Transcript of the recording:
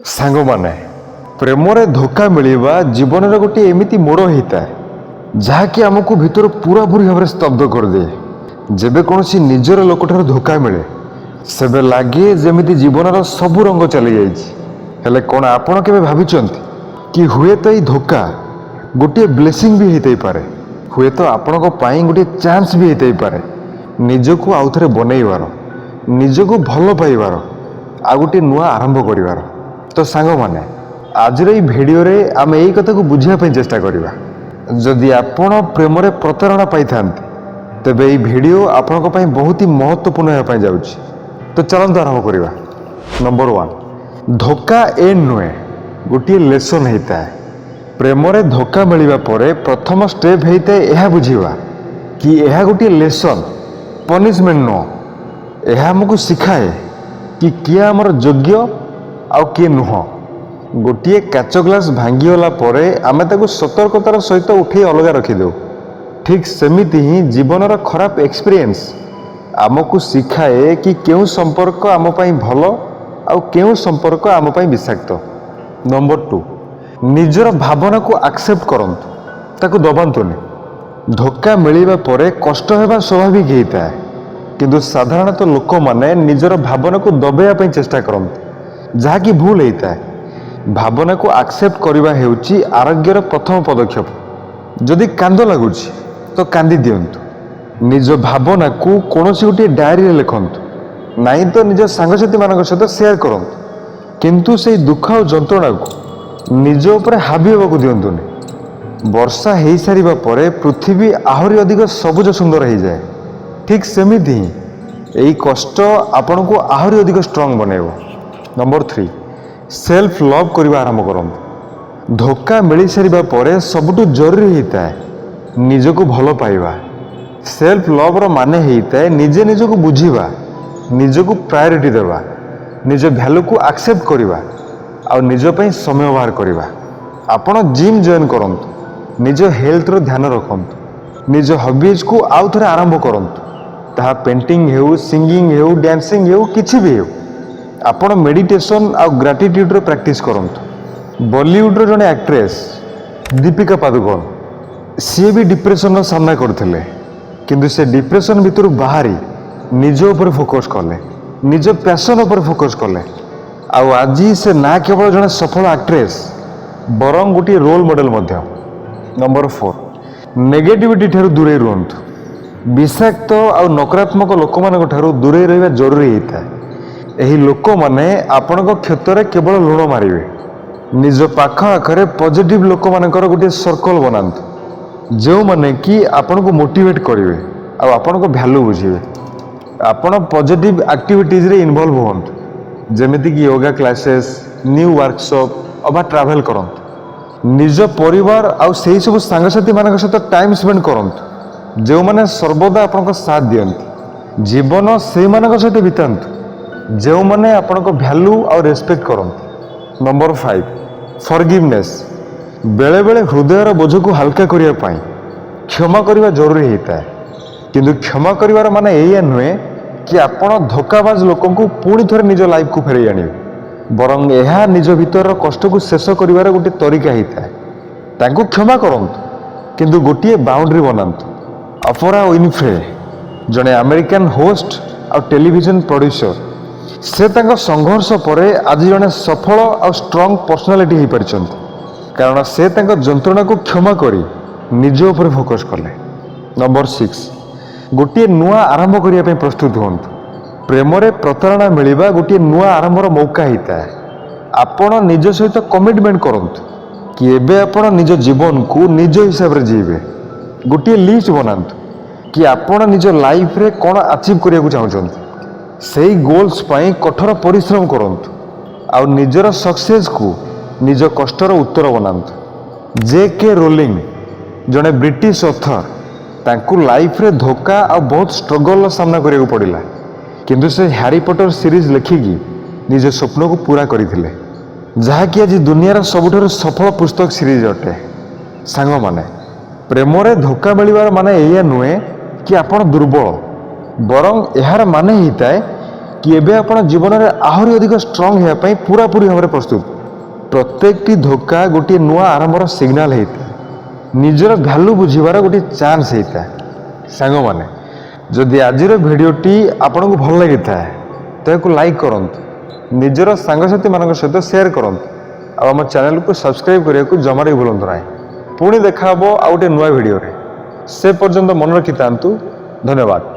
ସାଙ୍ଗମାନେ, ପ୍ରେମରେ ଧୋକା ମିଳିବା ଜୀବନର ଗୋଟିଏ ଏମିତି ମୋଡ଼ ହୋଇଥାଏ ଯାହାକି ଆମକୁ ଭିତରୁ ପୁରାପୁରି ଭାବରେ ସ୍ତବ୍ଧ କରିଦିଏ। ଯେବେ କୌଣସି ନିଜର ଲୋକଠାରୁ ଧୋକା ମିଳେ ସେବେ ଲାଗେ ଯେମିତି ଜୀବନର ସବୁ ରଙ୍ଗ ଚାଲିଯାଇଛି। ହେଲେ କ'ଣ ଆପଣ କେବେ ଭାବିଛନ୍ତି କି ହୁଏତ ଏଇ ଧୋକା ଗୋଟିଏ ବ୍ଲେସିଂ ବି ହେଇଥାଇପାରେ, ହୁଏତ ଆପଣଙ୍କ ପାଇଁ ଗୋଟିଏ ଚାନ୍ସ ବି ହେଇଥାଇପାରେ ନିଜକୁ ଆଉଥରେ ବନେଇବାର, ନିଜକୁ ଭଲ ପାଇବାର, ଆଉ ଗୋଟିଏ ନୂଆ ଆରମ୍ଭ କରିବାର। ତ ସାଙ୍ଗମାନେ, ଆଜିର ଏଇ ଭିଡ଼ିଓରେ ଆମେ ଏଇ କଥାକୁ ବୁଝିବା ପାଇଁ ଚେଷ୍ଟା କରିବା। ଯଦି ଆପଣ ପ୍ରେମରେ ପ୍ରତାରଣା ପାଇଥାନ୍ତି ତେବେ ଏଇ ଭିଡ଼ିଓ ଆପଣଙ୍କ ପାଇଁ ବହୁତ ହି ମହତ୍ତ୍ୱପୂର୍ଣ୍ଣ ହେବା ପାଇଁ ଯାଉଛି। ତ ଚାଲନ୍ତୁ ଆରମ୍ଭ କରିବା। ନମ୍ବର 1, ଧୋକା ଏଣ୍ଡ ନୁହେଁ, ଗୋଟିଏ ଲେସନ୍ ହେଇଥାଏ। ପ୍ରେମରେ ଧୋକା ମିଳିବା ପରେ ପ୍ରଥମ ଷ୍ଟେପ୍ ହେଇଥାଏ ଏହା ବୁଝିବା କି ଏହା ଗୋଟିଏ ଲେସନ୍, ପନିଶମେଣ୍ଟ ନୁହଁ। ଏହା ଆମକୁ ଶିଖାଏ କି କିଏ ଆମର ଯୋଗ୍ୟ ଆଉ କିଏ ନୁହଁ। ଗୋଟିଏ କାଚ ଗ୍ଲାସ୍ ଭାଙ୍ଗିଗଲା ପରେ ଆମେ ତାକୁ ସତର୍କତାର ସହିତ ଉଠାଇ ଅଲଗା ରଖିଦେଉ। ଠିକ୍ ସେମିତି ହିଁ ଜୀବନର ଖରାପ ଏକ୍ସପିରିଏନ୍ସ ଆମକୁ ଶିଖାଏ କି କେଉଁ ସମ୍ପର୍କ ଆମ ପାଇଁ ଭଲ ଆଉ କେଉଁ ସମ୍ପର୍କ ଆମ ପାଇଁ ବିଷାକ୍ତ। ନମ୍ବର 2, ନିଜର ଭାବନାକୁ ଆକ୍ସେପ୍ଟ କରନ୍ତୁ, ତାକୁ ଦବାନ୍ତୁନି। ଧୋକା ମିଳିବା ପରେ କଷ୍ଟ ହେବା ସ୍ୱାଭାବିକ ହେଇଥାଏ, କିନ୍ତୁ ସାଧାରଣତଃ ଲୋକମାନେ ନିଜର ଭାବନାକୁ ଦବାଇବା ପାଇଁ ଚେଷ୍ଟା କରନ୍ତି, ଯାହାକି ଭୁଲ ହେଇଥାଏ। ଭାବନାକୁ ଆକ୍ସେପ୍ଟ କରିବା ହେଉଛି ଆରୋଗ୍ୟର ପ୍ରଥମ ପଦକ୍ଷେପ। ଯଦି କାନ୍ଦ ଲାଗୁଛି ତ କାନ୍ଦି ଦିଅନ୍ତୁ। ନିଜ ଭାବନାକୁ କୌଣସି ଗୋଟିଏ ଡାଏରୀରେ ଲେଖନ୍ତୁ, ନାହିଁ ତ ନିଜ ସାଙ୍ଗସାଥିମାନଙ୍କ ସହିତ ସେୟାର କରନ୍ତୁ। କିନ୍ତୁ ସେଇ ଦୁଃଖ ଆଉ ଯନ୍ତ୍ରଣାକୁ ନିଜ ଉପରେ ହାବି ହେବାକୁ ଦିଅନ୍ତୁନି। ବର୍ଷା ହେଇସାରିବା ପରେ ପୃଥିବୀ ଆହୁରି ଅଧିକ ସବୁଜ ସୁନ୍ଦର ହେଇଯାଏ। ଠିକ୍ ସେମିତି ହିଁ ଏଇ କଷ୍ଟ ଆପଣଙ୍କୁ ଆହୁରି ଅଧିକ ଷ୍ଟ୍ରଙ୍ଗ ବନେଇବ। ନମ୍ବର 3, ସେଲ୍ଫ ଲଭ୍ କରିବା ଆରମ୍ଭ କରନ୍ତୁ। ଧୋକା ମିଳିସାରିବା ପରେ ସବୁଠୁ ଜରୁରୀ ହେଇଥାଏ ନିଜକୁ ଭଲ ପାଇବା। ସେଲ୍ଫ ଲଭ୍ର ମାନେ ହେଇଥାଏ ନିଜେ ନିଜକୁ ବୁଝିବା, ନିଜକୁ ପ୍ରାୟୋରିଟି ଦେବା, ନିଜ ଭ୍ୟାଲୁକୁ ଆକ୍ସେପ୍ଟ କରିବା ଆଉ ନିଜ ପାଇଁ ସମୟ ବାହାର କରିବା। ଆପଣ ଜିମ୍ ଜଏନ୍ କରନ୍ତୁ, ନିଜ ହେଲ୍ଥର ଧ୍ୟାନ ରଖନ୍ତୁ, ନିଜ ହବିଜ୍କୁ ଆଉ ଥରେ ଆରମ୍ଭ କରନ୍ତୁ। ତାହା ପେଣ୍ଟିଂ ହେଉ, ସିଙ୍ଗିଂ ହେଉ, ଡ୍ୟାନ୍ସିଂ ହେଉ, କିଛି ବି ହେଉ। ଆପଣ ମେଡ଼ିଟେସନ୍ ଆଉ ଗ୍ରାଟିଟ୍ୟୁଡ଼ର ପ୍ରାକ୍ଟିସ୍ କରନ୍ତୁ। ବଲିଉଡ଼ର ଜଣେ ଆକ୍ଟ୍ରେସ୍ ଦୀପିକା ପାଦୁକୋନ, ସିଏ ବି ଡିପ୍ରେସନର ସାମ୍ନା କରିଥିଲେ, କିନ୍ତୁ ସେ ଡିପ୍ରେସନ୍ ଭିତରୁ ବାହାରି ନିଜ ଉପରେ ଫୋକସ୍ କଲେ, ନିଜ ପ୍ୟାସନ୍ ଉପରେ ଫୋକସ୍ କଲେ। ଆଉ ଆଜି ସେ ନା କେବଳ ଜଣେ ସଫଳ ଆକ୍ଟ୍ରେସ୍ ବରଂ ଗୋଟିଏ ରୋଲ୍ ମଡ଼େଲ୍ ମଧ୍ୟ। ନମ୍ବର 4, ନେଗେଟିଭିଟି ଠାରୁ ଦୂରେଇ ରୁହନ୍ତୁ। ବିଷାକ୍ତ ଆଉ ନକାରାତ୍ମକ ଲୋକମାନଙ୍କ ଠାରୁ ଦୂରେଇ ରହିବା ଜରୁରୀ ହେଇଥାଏ। ଏହି ଲୋକମାନେ ଆପଣଙ୍କ କ୍ଷତରେ କେବଳ ଲୁଣ ମାରିବେ। ନିଜ ପାଖ ଆଖରେ ପଜିଟିଭ୍ ଲୋକମାନଙ୍କର ଗୋଟିଏ ସର୍କଲ୍ ବନାନ୍ତୁ, ଯେଉଁମାନେ କି ଆପଣଙ୍କୁ ମୋଟିଭେଟ୍ କରିବେ ଆଉ ଆପଣଙ୍କ ଭ୍ୟାଲୁ ବୁଝିବେ। ଆପଣ ପଜିଟିଭ୍ ଆକ୍ଟିଭିଟିଜ୍ରେ ଇନଭଲ୍ଭ ହୁଅନ୍ତୁ, ଯେମିତିକି ୟୋଗା କ୍ଲାସେସ୍, ନ୍ୟୁ ୱାର୍କସପ୍ ଅବା ଟ୍ରାଭେଲ୍ କରନ୍ତୁ। ନିଜ ପରିବାର ଆଉ ସେହି ସବୁ ସାଙ୍ଗସାଥିମାନଙ୍କ ସହିତ ଟାଇମ୍ ସ୍ପେଣ୍ଡ କରନ୍ତୁ ଯେଉଁମାନେ ସର୍ବଦା ଆପଣଙ୍କ ସାଥ ଦିଅନ୍ତି। ଜୀବନ ସେଇମାନଙ୍କ ସହିତ ବିତାନ୍ତୁ ଯେଉଁମାନେ ଆପଣଙ୍କ ଭ୍ୟାଲୁ ଆଉ ରେସ୍ପେକ୍ଟ କରନ୍ତି। ନମ୍ବର 5, ଫର୍ଗିଭନେସ୍। ବେଳେବେଳେ ହୃଦୟର ବୋଝକୁ ହାଲକା କରିବା ପାଇଁ କ୍ଷମା କରିବା ଜରୁରୀ ହେଇଥାଏ, କିନ୍ତୁ କ୍ଷମା କରିବାର ମାନେ ଏଇଆ ନୁହେଁ କି ଆପଣ ଧୋକାବାଜ ଲୋକଙ୍କୁ ପୁଣି ଥରେ ନିଜ ଲାଇଫକୁ ଫେରାଇ ଆଣିବେ। ବରଂ ଏହା ନିଜ ଭିତରର କଷ୍ଟକୁ ଶେଷ କରିବାର ଗୋଟିଏ ତରିକା ହେଇଥାଏ। ତାଙ୍କୁ କ୍ଷମା କରନ୍ତୁ, କିନ୍ତୁ ଗୋଟିଏ ବାଉଣ୍ଡ୍ରି ବନାନ୍ତୁ। ଅପରା ୱିନଫ୍ରେ, ଜଣେ ଆମେରିକାନ ହୋଷ୍ଟ ଆଉ ଟେଲିଭିଜନ ପ୍ରଡ୍ୟୁସର, ସେ ତାଙ୍କ ସଂଘର୍ଷ ପରେ ଆଜି ଜଣେ ସଫଳ ଆଉ ଷ୍ଟ୍ରଙ୍ଗ ପର୍ସନାଲିଟି ହେଇପାରିଛନ୍ତି, କାରଣ ସେ ତାଙ୍କ ଯନ୍ତ୍ରଣାକୁ କ୍ଷମା କରି ନିଜ ଉପରେ ଫୋକସ୍ କଲେ। ନମ୍ବର 6, ଗୋଟିଏ ନୂଆ ଆରମ୍ଭ କରିବା ପାଇଁ ପ୍ରସ୍ତୁତ ହୁଅନ୍ତୁ। ପ୍ରେମରେ ପ୍ରତାରଣା ମିଳିବା ଗୋଟିଏ ନୂଆ ଆରମ୍ଭର ମୌକା ହେଇଥାଏ। ଆପଣ ନିଜ ସହିତ କମିଟମେଣ୍ଟ କରନ୍ତୁ କି ଏବେ ଆପଣ ନିଜ ଜୀବନକୁ ନିଜ ହିସାବରେ ଜୀଇବେ। ଗୋଟିଏ ଲିଷ୍ଟ ବନାନ୍ତୁ କି ଆପଣ ନିଜ ଲାଇଫରେ କ'ଣ ଆଚିଭ୍ କରିବାକୁ ଚାହୁଁଛନ୍ତି। ସେଇ ଗୋଲ୍ସ ପାଇଁ କଠୋର ପରିଶ୍ରମ କରନ୍ତୁ ଆଉ ନିଜର ସକ୍ସେସ୍କୁ ନିଜ କଷ୍ଟର ଉତ୍ତର ବନାନ୍ତୁ। J.K. ରୋଲିଂ, ଜଣେ ବ୍ରିଟିଶ ଅଥର, ତାଙ୍କୁ ଲାଇଫରେ ଧୋକା ଆଉ ବହୁତ ଷ୍ଟ୍ରଗଲର ସାମ୍ନା କରିବାକୁ ପଡ଼ିଲା, କିନ୍ତୁ ସେ ହ୍ୟାରି ପଟର ସିରିଜ୍ ଲେଖିକି ନିଜ ସ୍ୱପ୍ନକୁ ପୂରା କରିଥିଲେ, ଯାହାକି ଆଜି ଦୁନିଆର ସବୁଠାରୁ ସଫଳ ପୁସ୍ତକ ସିରିଜ୍ ଅଟେ। ସାଙ୍ଗମାନେ, ପ୍ରେମରେ ଧୋକା ମିଳିବାର ମାନେ ଏଇଆ ନୁହେଁ କି ଆପଣ ଦୁର୍ବଳ, ବରଂ ଏହାର ମାନେ ହେଇଥାଏ कि एबे आपण जीवन में आहरी अधिक स्ट्रंग होया पई पूरापूरी भाव प्रस्तुत। प्रत्येकटी धोखा गोटे नुआ आरंभर सिग्नाल होता है, निजर भैल्यू बुझीबार गोटे चांस होता है। सांग माने जदि आज भिडटी आपन को भल लगी था तो लाइक करंतु, निजर सांगसाथी मान सहित शेयर करंतु, आम चैनल को सब्सक्राइब करने को जमा भी भूलु ना। पुणी देखा आउ गोटे नुआ भिडियो से पर्यंत मन रखि था। धन्यवाद।